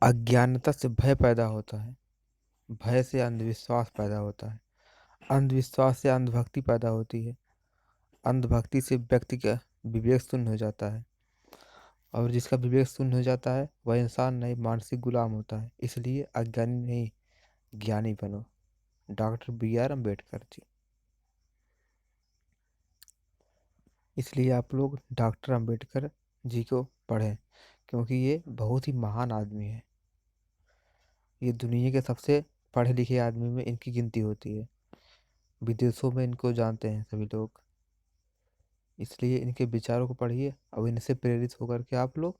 अज्ञानता से भय पैदा होता है। भय से अंधविश्वास पैदा होता है। अंधविश्वास से अंधभक्ति पैदा होती है। अंधभक्ति से व्यक्ति का विवेक शून्य हो जाता है। और जिसका विवेक शून्य हो जाता है वह इंसान नहीं, मानसिक गुलाम होता है। इसलिए अज्ञानी नहीं, ज्ञानी बनो। Doctor B.R. अम्बेडकर जी। इसलिए आप लोग डॉक्टर अम्बेडकर जी को पढ़ें, क्योंकि ये बहुत ही महान आदमी है। ये दुनिया के सबसे पढ़े लिखे आदमी में इनकी गिनती होती है। विदेशों में इनको जानते हैं सभी लोग। इसलिए इनके विचारों को पढ़िए और इनसे प्रेरित होकर के आप लोग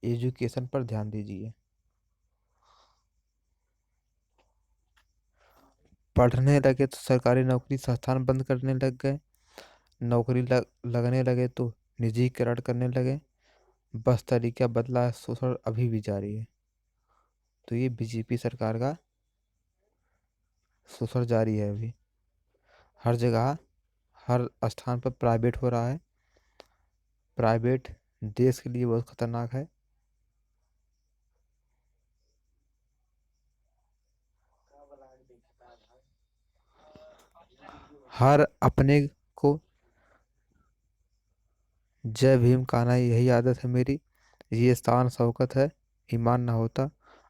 एजुकेशन पर ध्यान दीजिए। पढ़ने लगे तो सरकारी नौकरी संस्थान बंद करने लग गए। नौकरी लगने लगे तो निजीकरण करने लगे। बस तरीका बदला है, शोषण अभी भी जारी है। तो ये बीजेपी सरकार का शोषण जारी है अभी। हर जगह, हर स्थान पर प्राइवेट हो रहा है। प्राइवेट देश के लिए बहुत खतरनाक है। हर अपने को जय भीम कहना, यही आदत है मेरी। ये शान शौकत है। ईमान ना होता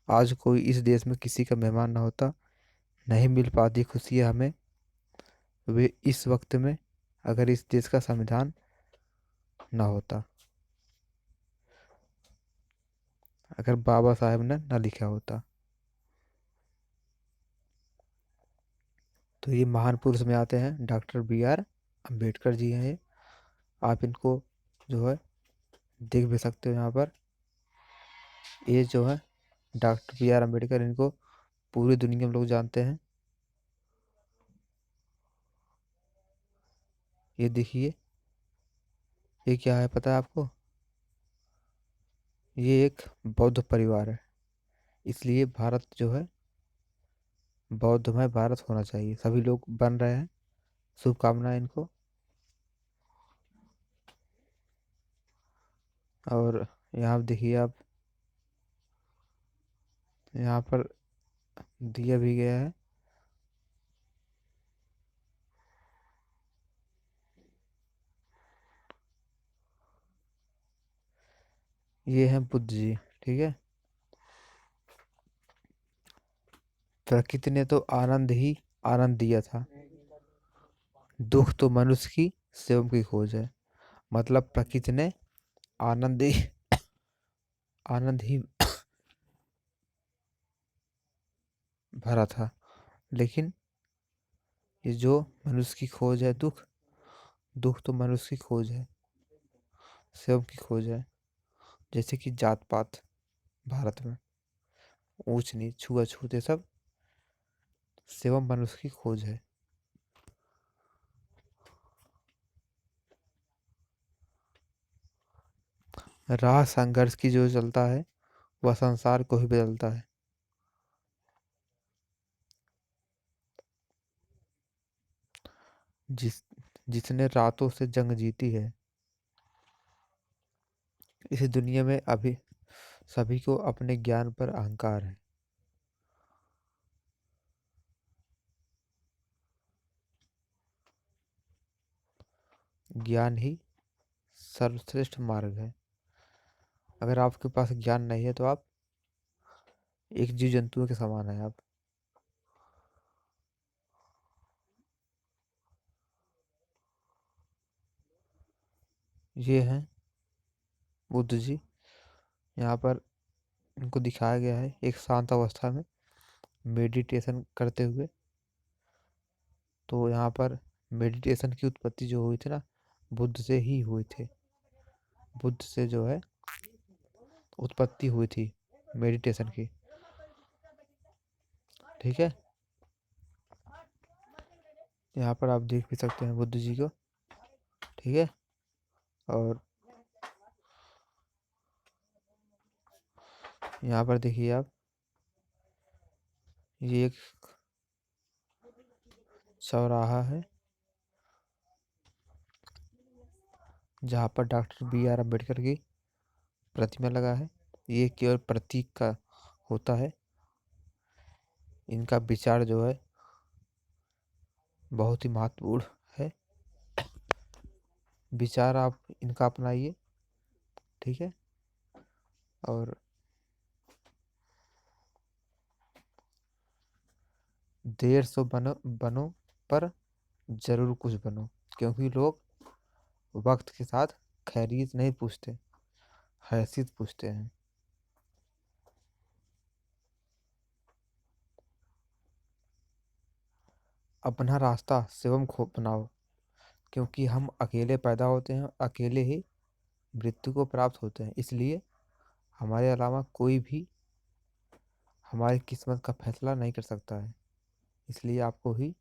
आज कोई इस देश में किसी का मेहमान ना होता। नहीं मिल पाती खुशियाँ हमें वे इस वक्त में, अगर इस देश का संविधान ना होता, अगर बाबा साहेब ने ना लिखा होता। तो ये महान पुरुष में आते हैं डॉक्टर B.R. अम्बेडकर जी हैं ये। आप इनको जो है देख भी सकते हो यहाँ पर। ये जो है डॉक्टर B.R. अम्बेडकर, इनको पूरी दुनिया में लोग जानते हैं। ये देखिए, ये क्या है पता है आपको? ये एक बौद्ध परिवार है। इसलिए भारत जो है बौद्धमय भारत होना चाहिए। सभी लोग बन रहे हैं। शुभकामनाएं इनको। और यहाँ देखिए आप, यहाँ पर दिया भी गया है। ये है बुद्ध जी। ठीक है। प्रकृति ने तो आनंद ही आनंद दिया था, दुख तो मनुष्य की स्वयं की खोज है। मतलब प्रकृति ने आनंद ही आनंद ही भरा था, लेकिन ये जो मनुष्य की खोज है, दुख, दुख तो मनुष्य की खोज है, स्वयं की खोज है। जैसे कि जात पात भारत में, ऊंच नीच छुआछूत, ये सब स्वयं मनुष्य की खोज है। राह संघर्ष की जो चलता है वह संसार को ही बदलता है। जिस जिसने रातों से जंग जीती है, इस दुनिया में अभी सभी को अपने ज्ञान पर अहंकार है। ज्ञान ही सर्वश्रेष्ठ मार्ग है। अगर आपके पास ज्ञान नहीं है तो आप एक जीव जंतु के समान है आप। ये हैं बुद्ध जी। यहाँ पर इनको दिखाया गया है एक शांत अवस्था में मेडिटेशन करते हुए। तो यहाँ पर मेडिटेशन की उत्पत्ति जो हुई थी ना, बुद्ध से ही हुई थी। बुद्ध से जो है उत्पत्ति हुई थी मेडिटेशन की। ठीक है। यहाँ पर आप देख भी सकते हैं बुद्ध जी को। ठीक है। और यहाँ पर देखिए आप, ये एक चौराहा है जहाँ पर डॉक्टर B.R. अम्बेडकर की प्रतिमा लगा है। ये केवल प्रतीक का होता है, इनका विचार जो है बहुत ही महत्वपूर्ण है। विचार आप इनका अपनाइए, ठीक है। और देर सो बनो बनो पर जरूर कुछ बनो, क्योंकि लोग वक्त के साथ खैरियत नहीं पूछते, हैसियत पूछते हैं। अपना रास्ता स्वयं खो बनाओ, क्योंकि हम अकेले पैदा होते हैं, अकेले ही मृत्यु को प्राप्त होते हैं। इसलिए हमारे अलावा कोई भी हमारी किस्मत का फैसला नहीं कर सकता है। इसलिए आपको ही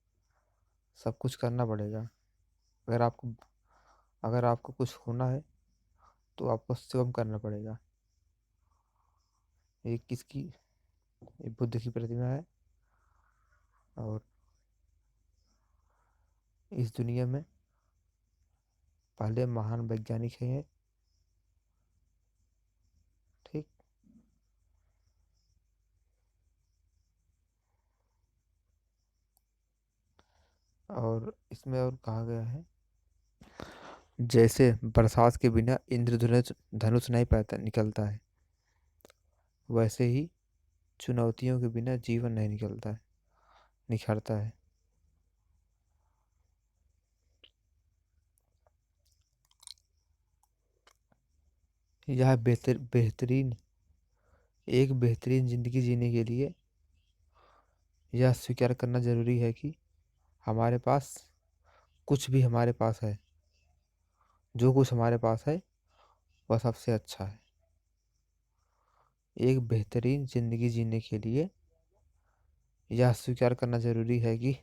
सब कुछ करना पड़ेगा। अगर आपको अगर आपको कुछ होना है तो आपको स्वयं करना पड़ेगा। ये किसकी, ये बुद्ध की प्रतिमा है। और इस दुनिया में पहले महान वैज्ञानिक हैं ये, ठीक। और इसमें और कहा गया है, जैसे बरसात के बिना इंद्रधनुष धनुष नहीं पैदा निकलता है, वैसे ही चुनौतियों के बिना जीवन नहीं निकलता है, निखरता है। यह बेहतरीन एक बेहतरीन जिंदगी जीने के लिए यह स्वीकार करना जरूरी है कि हमारे पास कुछ भी हमारे पास है, जो कुछ हमारे पास है वह सबसे अच्छा है। एक बेहतरीन जिंदगी जीने के लिए यह स्वीकार करना जरूरी है कि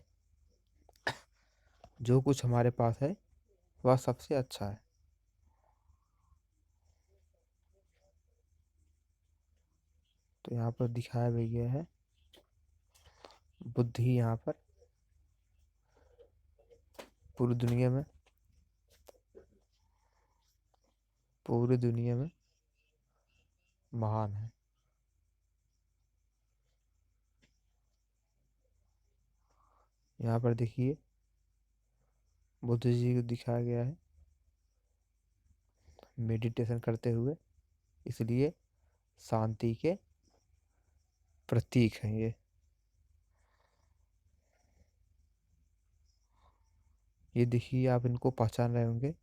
जो कुछ हमारे पास है वह सबसे अच्छा है। तो यहाँ पर दिखाया भी गया है, बुद्धि यहाँ पर पूरी दुनिया में पूरी दुनिया में महान है। यहाँ पर देखिए बुद्ध जी को दिखाया गया है मेडिटेशन करते हुए, इसलिए शांति के प्रतीक हैं ये। देखिए आप इनको पहचान रहे होंगे,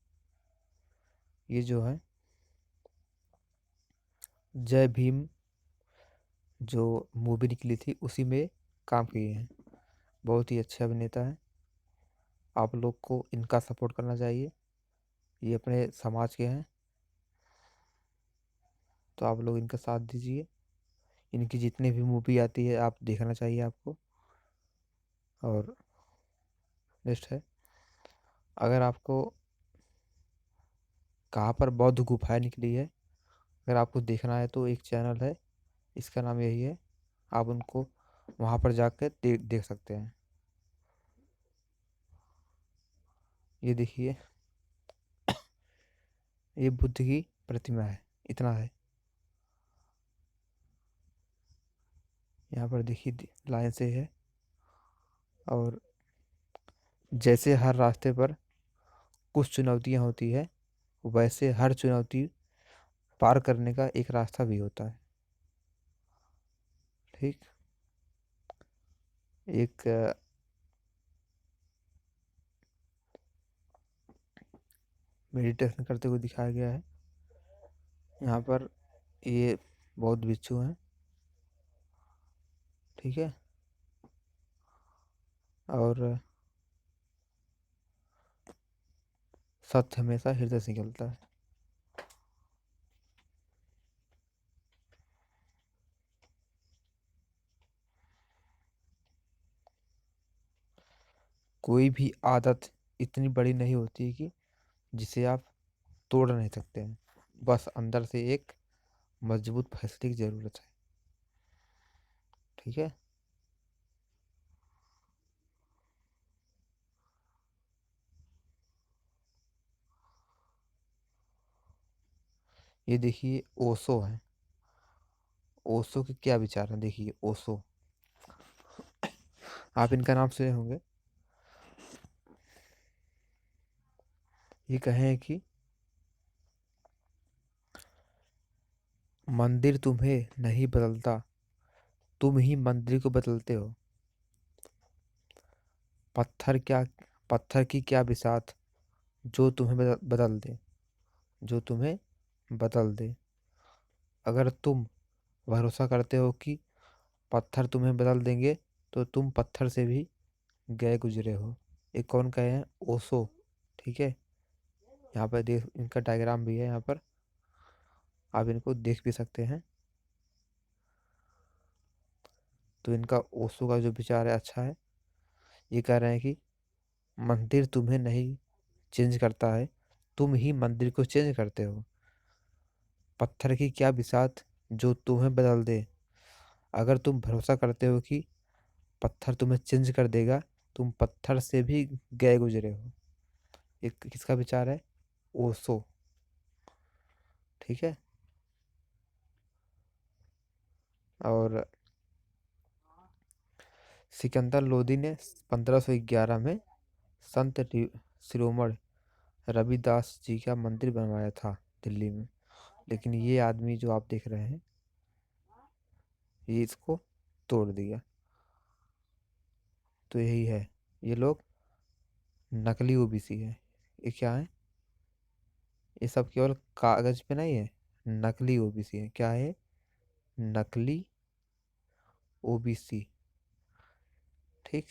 ये जो है जय भीम जो मूवी निकली थी उसी में काम किए हैं। बहुत ही अच्छे अभिनेता हैं, आप लोग को इनका सपोर्ट करना चाहिए। ये अपने समाज के हैं, तो आप लोग इनका साथ दीजिए। इनकी जितनी भी मूवी आती है आप देखना चाहिए आपको। और नेक्स्ट है, अगर आपको कहाँ पर बौद्ध गुफाएं निकली है, अगर आपको देखना है तो एक चैनल है, इसका नाम यही है, आप उनको वहाँ पर जाकर देख सकते हैं। ये देखिए ये बुद्ध की प्रतिमा है, इतना है। यहाँ पर देखिए लाइन से है। और जैसे हर रास्ते पर कुछ चुनौतियाँ होती है, वैसे हर चुनौती पार करने का एक रास्ता भी होता है, ठीक। एक मेडिटेशन करते हुए दिखाया गया है। यहाँ पर ये बौद्ध भिक्षु हैं, ठीक है। और सत्य हमेशा हृदय से निकलता है। कोई भी आदत इतनी बड़ी नहीं होती कि जिसे आप तोड़ नहीं सकते हैं, बस अंदर से एक मजबूत फैसले की जरूरत है, ठीक है। ये देखिए ओशो है, ओशो के क्या विचार हैं? देखिए ओशो, आप इनका नाम सुने होंगे। ये कहें कि मंदिर तुम्हें नहीं बदलता, तुम ही मंदिर को बदलते हो। पत्थर क्या, पत्थर की क्या बिसात जो तुम्हें बदल दे, जो तुम्हें बदल दे। अगर तुम भरोसा करते हो कि पत्थर तुम्हें बदल देंगे, तो तुम पत्थर से भी गए गुजरे हो। ये कौन कहे हैं? ओशो। ठीक है, यहाँ पर देख, इनका डायग्राम भी है यहाँ पर, आप इनको देख भी सकते हैं। तो इनका ओशो का जो विचार है अच्छा है। ये कह रहे हैं कि मंदिर तुम्हें नहीं चेंज करता है, तुम ही मंदिर को चेंज करते हो। पत्थर की क्या बिसात जो तुम्हें बदल दे। अगर तुम भरोसा करते हो कि पत्थर तुम्हें चेंज कर देगा, तुम पत्थर से भी गए गुजरे हो। एक किसका विचार है? ओशो। ठीक है। और सिकंदर लोदी ने 1511 में संत शिरोमणि रविदास जी का मंदिर बनवाया था दिल्ली में। लेकिन ये आदमी जो आप देख रहे हैं, ये इसको तोड़ दिया। तो यही है, ये लोग नकली ओबीसी है। ये क्या है? ये सब केवल कागज पे नहीं है, नकली ओबीसी है। क्या है? नकली ओबीसी। ठीक।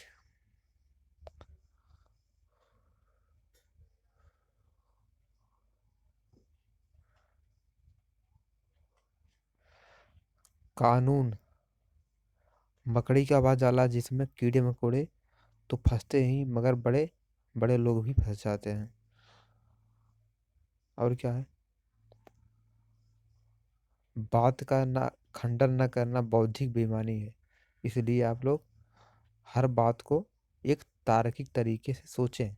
कानून मकड़ी का वह जाला जिसमें कीड़े मकोड़े तो फंसते ही, मगर बड़े बड़े लोग भी फंस जाते हैं। और क्या है? बात का ना खंडन न करना बौद्धिक बेईमानी है। इसलिए आप लोग हर बात को एक तार्किक तरीके से सोचें।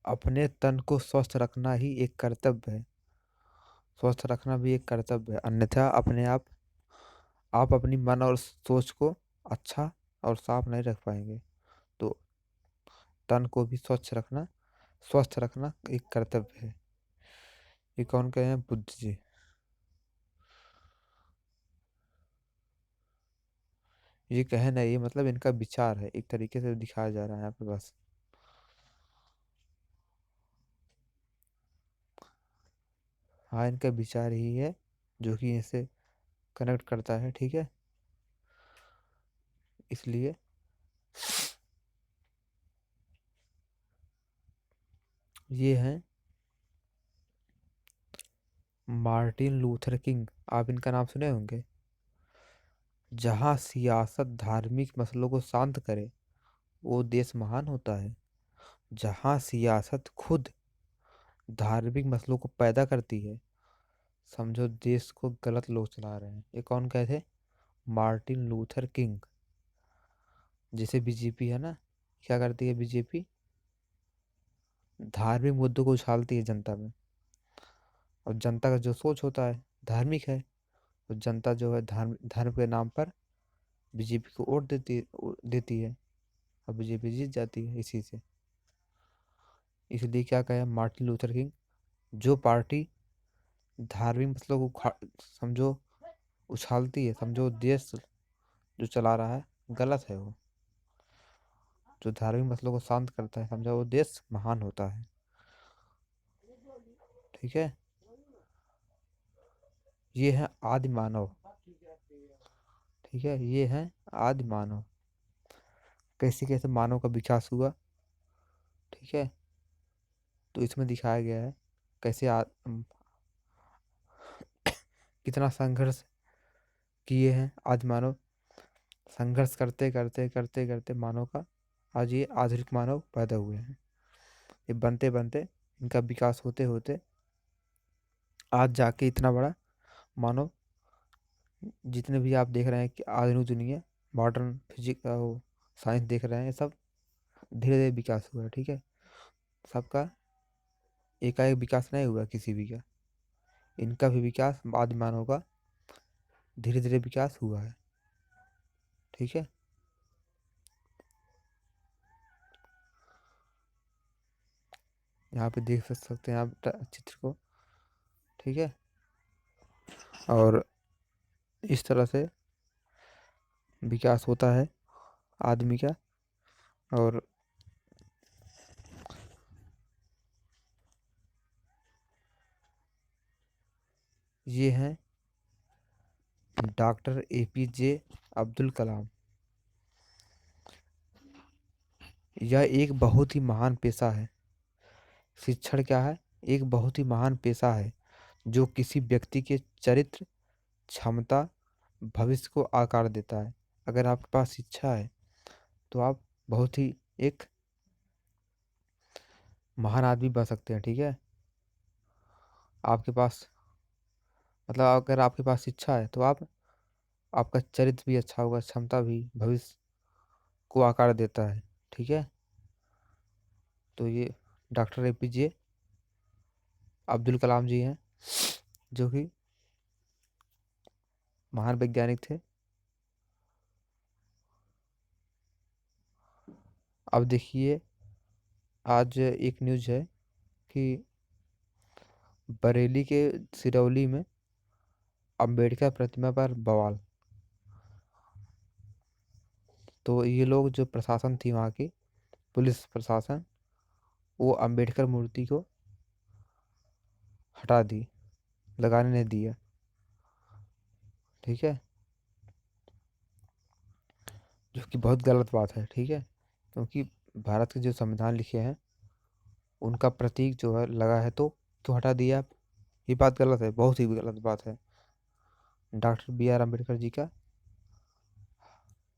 अपने तन को स्वस्थ रखना ही एक कर्तव्य है। स्वस्थ रखना भी एक कर्तव्य है, अन्यथा अपने आप अपनी मन और सोच को अच्छा और साफ नहीं रख पाएंगे। तो तन को भी स्वच्छ रखना, स्वस्थ रखना एक कर्तव्य है। ये कौन कहे हैं? बुद्ध जी। ये कहे नहीं, ये मतलब इनका विचार है, एक तरीके से दिखाया जा रहा है यहाँ पे बस। हाँ, इनका विचार ही है जो कि इसे कनेक्ट करता है। ठीक है, इसलिए ये हैं मार्टिन लूथर किंग। आप इनका नाम सुने होंगे। जहाँ सियासत धार्मिक मसलों को शांत करे, वो देश महान होता है। जहाँ सियासत खुद धार्मिक मसलों को पैदा करती है, समझो देश को गलत लोग चला रहे हैं। ये कौन कहे थे? Martin Luther king. जैसे बीजेपी है ना, क्या करती है बीजेपी? धार्मिक मुद्दों को उछालती है जनता में। और जनता का जो सोच होता है धार्मिक है, तो जनता जो है धर्म धर्म के नाम पर बीजेपी को वोट देती है। और बीजेपी जीत जाती है इसी से। इसलिए क्या कहे मार्टिन लूथर किंग, जो पार्टी धार्मिक मसलों को समझो उछालती है, समझो देश जो चला रहा है गलत है वो। जो धार्मिक मसलों को शांत करता है, समझो वो देश महान होता है। ठीक है। ये है आदि मानव। ठीक है, ये है आदि मानव। कैसे कैसे मानव का विकास हुआ। ठीक है, तो इसमें दिखाया गया है कैसे कितना संघर्ष किए हैं आदि मानव। संघर्ष करते करते करते करते मानव का आज ये आधुनिक मानव पैदा हुए हैं। ये बनते बनते, इनका विकास होते होते आज जाके इतना बड़ा मानव, जितने भी आप देख रहे हैं कि आधुनिक दुनिया, मॉडर्न फिजिक, साइंस देख रहे हैं, सब धीरे धीरे विकास हुआ है, ठीक है। सबका एकाएक विकास नहीं हुआ किसी भी का। इनका भी विकास बाद मानव का धीरे धीरे विकास हुआ है, ठीक है। यहाँ पे देख सकते हैं आप चित्र को, ठीक है। और इस तरह से विकास होता है आदमी का। और ये हैं डॉक्टर APJ अब्दुल कलाम। यह एक बहुत ही महान पेशा है। शिक्षण क्या है? एक बहुत ही महान पेशा है जो किसी व्यक्ति के चरित्र, क्षमता, भविष्य को आकार देता है। अगर आपके पास शिक्षा है तो आप बहुत ही एक महान आदमी बन सकते हैं, ठीक है। आपके पास मतलब अगर आपके पास शिक्षा है तो आप आपका चरित्र भी अच्छा होगा, क्षमता भी भविष्य को आकार देता है, ठीक है। तो ये डॉक्टर APJ अब्दुल कलाम जी हैं, जो कि महान वैज्ञानिक थे। अब देखिए, आज एक न्यूज़ है कि बरेली के सिरौली में अंबेडकर प्रतिमा पर बवाल। तो ये लोग जो प्रशासन थी वहाँ की, पुलिस प्रशासन, वो अंबेडकर मूर्ति को हटा दी, लगाने नहीं दिया, ठीक है। जो कि बहुत गलत बात है, ठीक है। क्योंकि भारत के जो संविधान लिखे हैं उनका प्रतीक जो है लगा है, तो क्यों हटा दिया आप? ये बात गलत है, बहुत ही गलत बात है। डॉक्टर BR अम्बेडकर जी का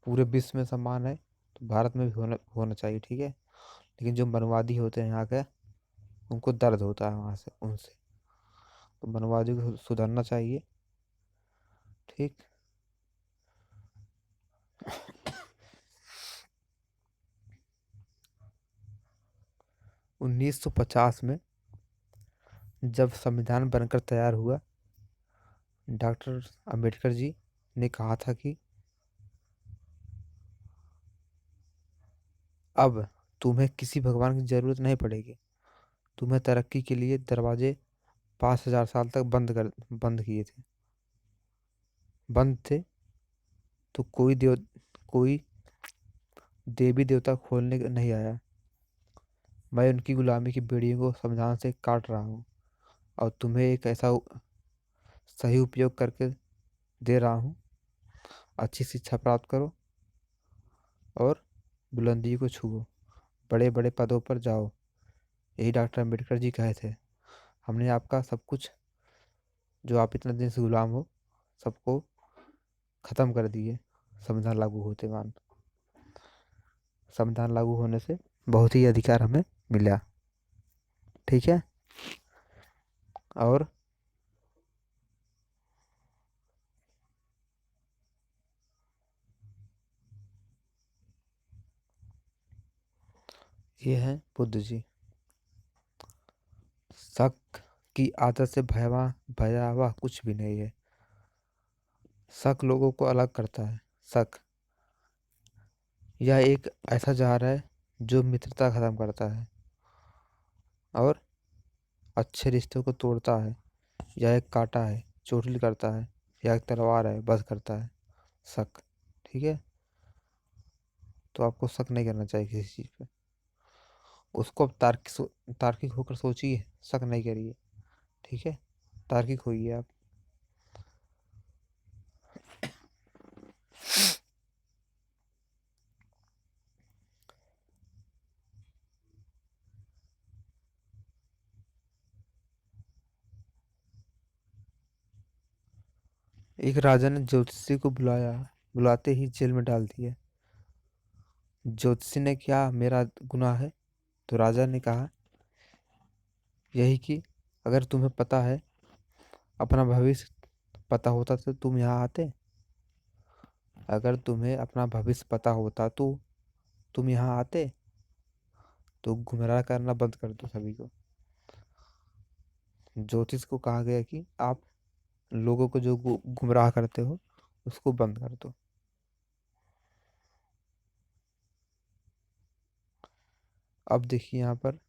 पूरे विश्व में सम्मान है, तो भारत में भी होना होना चाहिए, ठीक है। लेकिन जो मनवादी होते हैं यहाँ के, उनको दर्द होता है वहाँ से, उनसे। तो मनवादी को सुधरना चाहिए, ठीक। 1950 में जब संविधान बनकर तैयार हुआ, डॉक्टर अंबेडकर जी ने कहा था कि अब तुम्हें किसी भगवान की जरूरत नहीं पड़ेगी। तुम्हें तरक्की के लिए दरवाजे 5,000 साल तक बंद किए थे, बंद थे। तो कोई देवी देवता खोलने नहीं आया। मैं उनकी गुलामी की बेड़ियों को संविधान से काट रहा हूँ, और तुम्हें एक ऐसा सही उपयोग करके दे रहा हूँ। अच्छी शिक्षा प्राप्त करो और बुलंदी को छुओ, बड़े बड़े पदों पर जाओ। यही डॉक्टर अम्बेडकर जी कहे थे। हमने आपका सब कुछ, जो आप इतने दिन से गुलाम हो, सबको खत्म कर दिए संविधान लागू होते मान। संविधान लागू होने से बहुत ही अधिकार हमें मिला, ठीक है। और ये है बुद्ध जी। शक की आदत से भयावह भयावह कुछ भी नहीं है। शक लोगों को अलग करता है। शक यह एक ऐसा जहर है जो मित्रता खत्म करता है और अच्छे रिश्तों को तोड़ता है। यह एक कांटा है, चोटिल करता है। यह एक तलवार है, बस करता है। शक, ठीक है। तो आपको शक नहीं करना चाहिए किसी चीज़ पे। उसको आप तार्किक होकर सोचिए, शक नहीं करिए, ठीक है। तार्किक होइए आप। एक राजा ने ज्योतिषी को बुलाते ही जेल में डाल दिया। ज्योतिषी ने क्या मेरा गुनाह है? तो राजा ने कहा यही कि अगर तुम्हें पता है, अपना भविष्य पता होता तो तुम यहाँ आते। अगर तुम्हें अपना भविष्य पता होता तो तुम यहाँ आते तो गुमराह करना बंद कर दो सभी को। ज्योतिष को कहा गया कि आप लोगों को जो गुमराह करते हो उसको बंद कर दो। अब देखिए यहाँ पर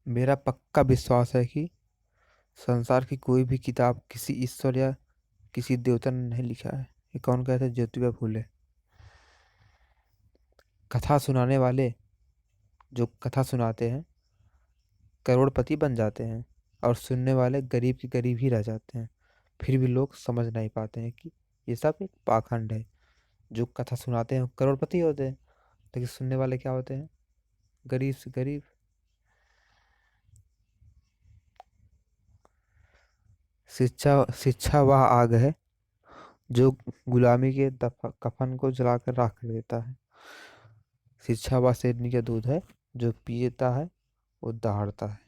मेरा पक्का विश्वास है कि संसार की कोई भी किताब किसी ईश्वर या किसी देवता ने नहीं लिखा है। ये कौन कहते हैं? ज्योतिबा फूले। कथा सुनाने वाले जो कथा सुनाते हैं करोड़पति बन जाते हैं, और सुनने वाले गरीब के गरीब ही रह जाते हैं। फिर भी लोग समझ नहीं पाते हैं कि ये सब एक पाखंड है। जो कथा सुनाते हैं वो करोड़पति होते हैं, लेकिन सुनने वाले क्या होते हैं? गरीब से गरीब। शिक्षा शिक्षा वह आग है जो गुलामी के कफन को जलाकर राख कर देता है। शिक्षा वह शेरनी का दूध है जो पीता है वो दहाड़ता है।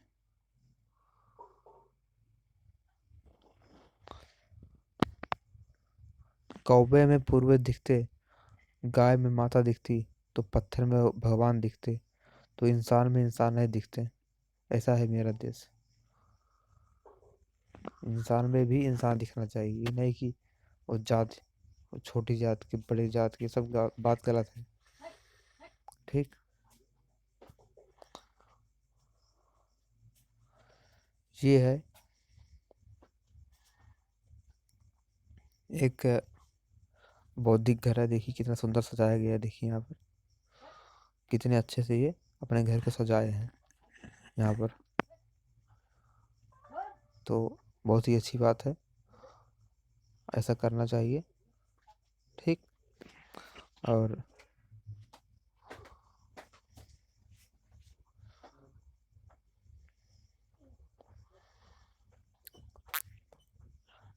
कौवे में पूर्वज दिखते, गाय में माता दिखती, तो पत्थर में भगवान दिखते, तो इंसान में इंसान नहीं दिखते। ऐसा है मेरा देश। इंसान में भी इंसान दिखना चाहिए, ये नहीं कि वो जात, वो छोटी जात की बड़ी जात की, सब बात गलत है। ठीक। ये है एक बौद्धिक घर है। देखिए कितना सुंदर सजाया गया है। देखिए यहाँ पर कितने अच्छे से ये अपने घर को सजाए हैं यहाँ पर। तो बहुत ही अच्छी बात है, ऐसा करना चाहिए। ठीक। और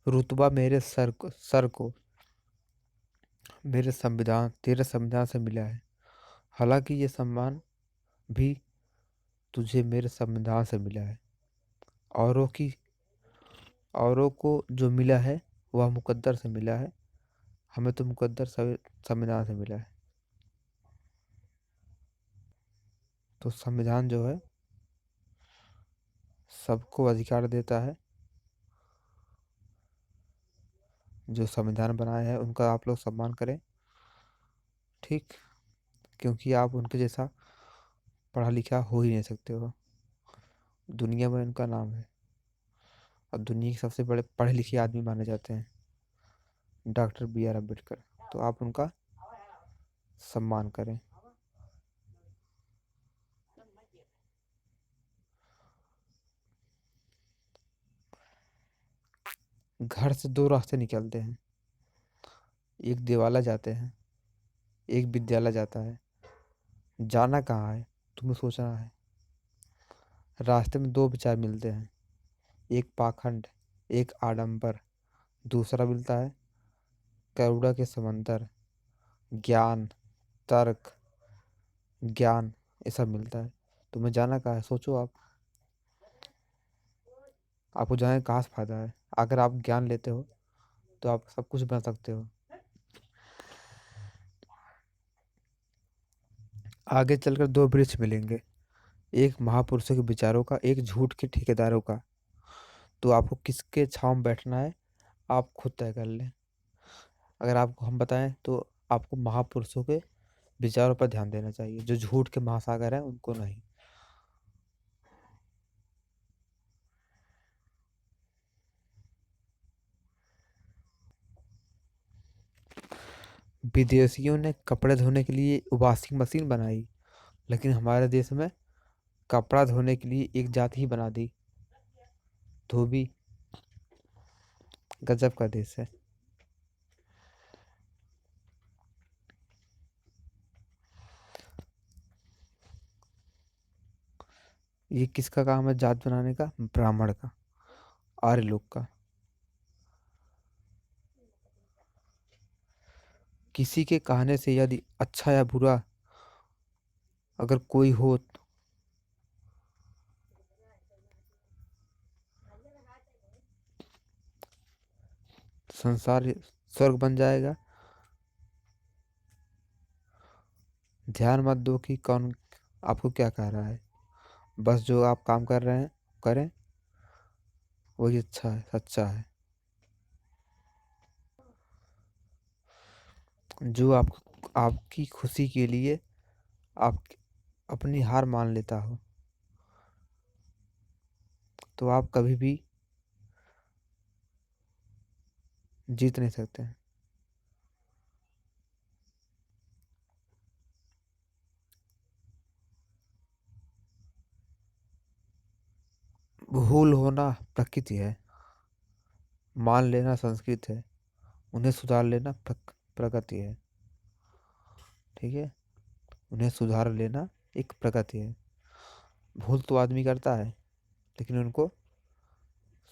रुतबा मेरे सर को मेरे संविधान तेरे संविधान से मिला है। हालांकि ये सम्मान भी तुझे मेरे संविधान से मिला है। औरों की औरों को जो मिला है वह मुकद्दर से मिला है, हमें तो मुकद्दर संविधान से मिला है। तो संविधान जो है सबको अधिकार देता है। जो संविधान बनाए हैं उनका आप लोग सम्मान करें। ठीक। क्योंकि आप उनके जैसा पढ़ा लिखा हो ही नहीं सकते हो। दुनिया में उनका नाम है, और दुनिया के सबसे बड़े पढ़े लिखे आदमी माने जाते हैं डॉक्टर BR अम्बेडकर। तो आप उनका सम्मान करें। घर से दो रास्ते निकलते हैं, एक दिवाला जाते हैं, एक विद्यालय जाता है। जाना कहाँ है तुम्हें सोचना है। रास्ते में दो विचार मिलते हैं, एक पाखंड, एक आडंबर। दूसरा मिलता है करुणा के समंदर, ज्ञान, तर्क, ज्ञान, ये सब मिलता है। तुम्हें जाना कहाँ है सोचो आप। आपको जाने का कहाँ से फायदा है? अगर आप ज्ञान लेते हो तो आप सब कुछ बन सकते हो। आगे चलकर दो वृक्ष मिलेंगे, एक महापुरुषों के विचारों का, एक झूठ के ठेकेदारों का। तो आपको किसके छांव में बैठना है आप खुद तय कर लें। अगर आपको हम बताएं तो आपको महापुरुषों के विचारों पर ध्यान देना चाहिए, जो झूठ के महासागर हैं उनको नहीं। विदेशियों ने कपड़े धोने के लिए वॉशिंग मशीन बनाई, लेकिन हमारे देश में कपड़ा धोने के लिए एक जाति ही बना दी, धोबी। गजब का देश है। ये किसका काम है जात बनाने का? ब्राह्मण का, आर्य लोग का। किसी के कहने से यदि अच्छा या बुरा अगर कोई हो, संसार स्वर्ग बन जाएगा। ध्यान मत दो कि कौन आपको क्या कह रहा है, बस जो आप काम कर रहे हैं करें, वही अच्छा है, सच्चा है। जो आप आपकी खुशी के लिए आप अपनी हार मान लेता हो, तो आप कभी भी जीत नहीं सकते हैं। भूल होना प्रकृति है, मान लेना संस्कृत है, उन्हें सुधार लेना प्रगति है। ठीक है, उन्हें सुधार लेना एक प्रगति है। भूल तो आदमी करता है, लेकिन उनको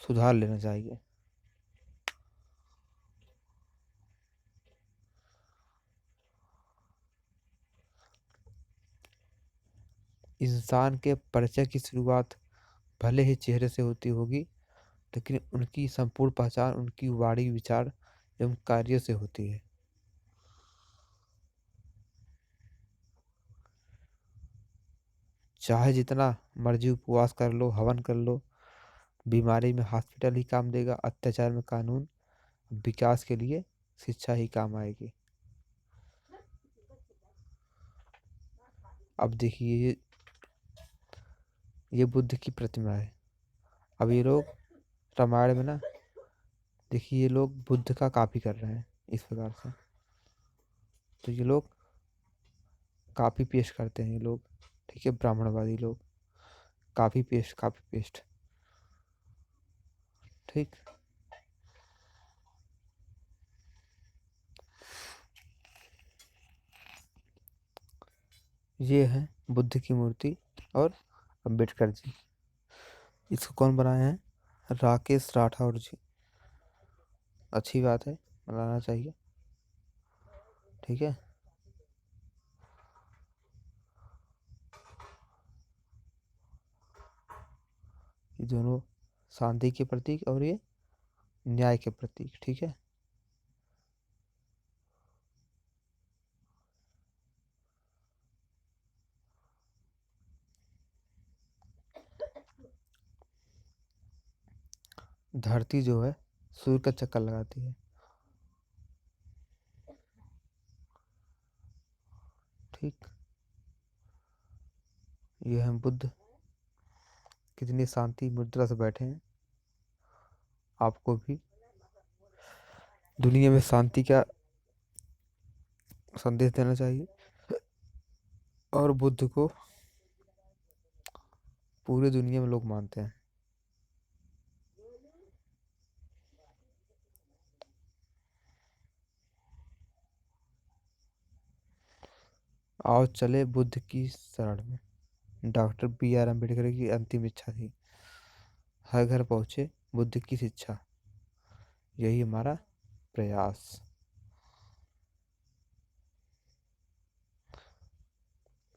सुधार लेना चाहिए। इंसान के परिचय की शुरुआत भले ही चेहरे से होती होगी, लेकिन उनकी संपूर्ण पहचान उनकी वाणी, विचार एवं कार्य से होती है। चाहे जितना मर्जी उपवास कर लो, हवन कर लो, बीमारी में हॉस्पिटल ही काम देगा, अत्याचार में कानून, विकास के लिए शिक्षा ही काम आएगी। अब देखिए ये बुद्ध की प्रतिमा है। अब ये लोग रामायण में ना, देखिए ये लोग बुद्ध का कॉपी कर रहे हैं इस प्रकार से। तो ये लोग कॉपी पेस्ट करते हैं ये लोग। ठीक है, ब्राह्मणवादी लोग कॉपी पेस्ट। ठीक। ये है बुद्ध की मूर्ति और अम्बेडकर जी। इसको कौन बनाए हैं? राकेश राठौर जी। अच्छी बात है, बनाना चाहिए। ठीक है। ये दोनों शांति के प्रतीक और ये न्याय के प्रतीक। ठीक है। धरती जो है सूर्य का चक्कर लगाती है। ठीक। ये हम बुद्ध कितनी शांति मुद्रा से बैठे हैं। आपको भी दुनिया में शांति का संदेश देना चाहिए, और बुद्ध को पूरी दुनिया में लोग मानते हैं। आओ चले बुद्ध की शरण में। Doctor B.R. अम्बेडकर की अंतिम इच्छा थी, हर घर पहुंचे बुद्ध की शिक्षा। यही हमारा प्रयास।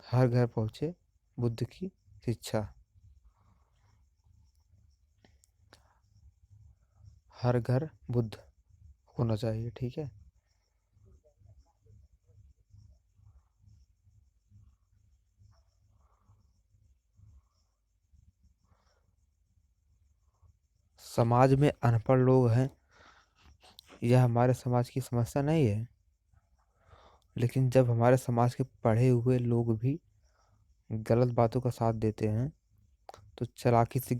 हर घर पहुंचे बुद्ध की शिक्षा। हर घर बुद्ध होना चाहिए। ठीक है। समाज में अनपढ़ लोग हैं, यह हमारे समाज की समस्या नहीं है। लेकिन जब हमारे समाज के पढ़े हुए लोग भी गलत बातों का साथ देते हैं, तो चालाकी से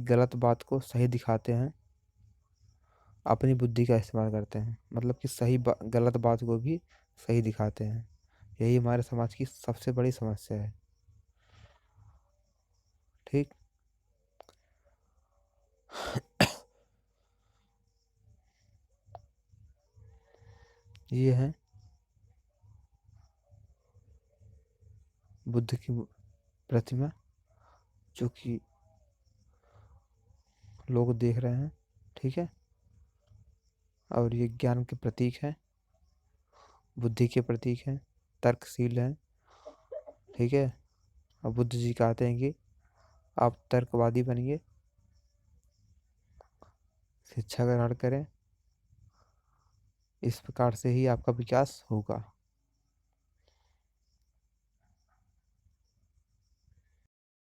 गलत बात को सही दिखाते हैं, अपनी बुद्धि का इस्तेमाल करते हैं, मतलब कि गलत बात को भी सही दिखाते हैं। यही हमारे समाज की सबसे बड़ी समस्या है। ठीक। ये है बुद्ध की प्रतिमा, जो कि लोग देख रहे हैं। ठीक है। और ये ज्ञान के प्रतीक है, बुद्धि के प्रतीक हैं, तर्कशील हैं। ठीक है। और बुद्ध जी कहते हैं कि आप तर्कवादी बनिए, शिक्षा ग्रहण करें। इस प्रकार से ही आपका विकास होगा।